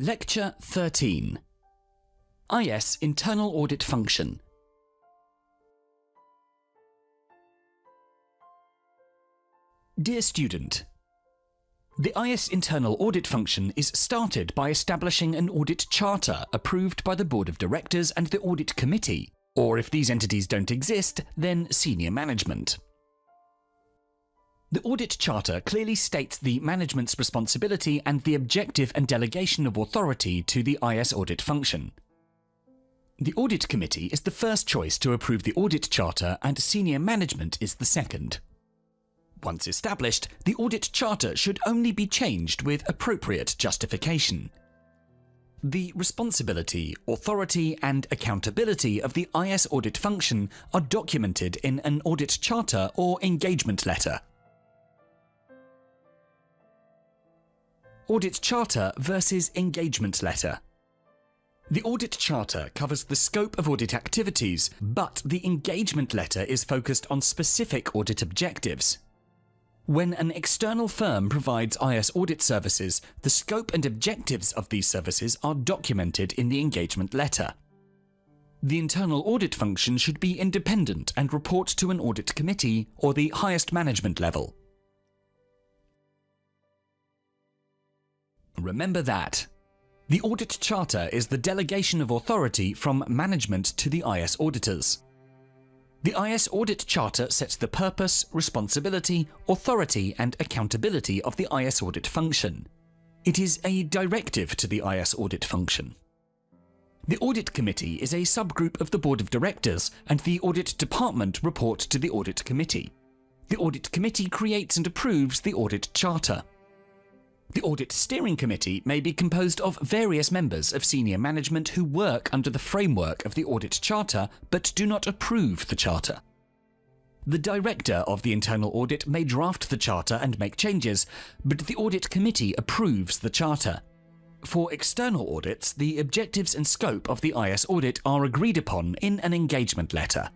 Lecture 13. IS Internal Audit Function. Dear student, the IS Internal Audit Function is started by establishing an audit charter approved by the Board of Directors and the Audit Committee, or if these entities don't exist, then senior management. The Audit Charter clearly states the management's responsibility and the objective and delegation of authority to the IS Audit Function. The Audit Committee is the first choice to approve the Audit Charter and senior management is the second. Once established, the Audit Charter should only be changed with appropriate justification. The responsibility, authority and accountability of the IS Audit Function are documented in an Audit Charter or engagement letter. Audit Charter versus Engagement Letter. The Audit Charter covers the scope of audit activities, but the engagement letter is focused on specific audit objectives. When an external firm provides IS audit services, the scope and objectives of these services are documented in the engagement letter. The internal audit function should be independent and report to an audit committee or the highest management level. Remember that the Audit Charter is the delegation of authority from management to the IS auditors. The IS Audit Charter sets the purpose, responsibility, authority and accountability of the IS Audit Function. It is a directive to the IS Audit Function. The Audit Committee is a subgroup of the Board of Directors, and the Audit Department report to the Audit Committee. The Audit Committee creates and approves the Audit Charter. The Audit Steering Committee may be composed of various members of senior management who work under the framework of the Audit Charter but do not approve the Charter. The Director of the Internal Audit may draft the Charter and make changes, but the Audit Committee approves the Charter. For external audits, the objectives and scope of the IS audit are agreed upon in an engagement letter.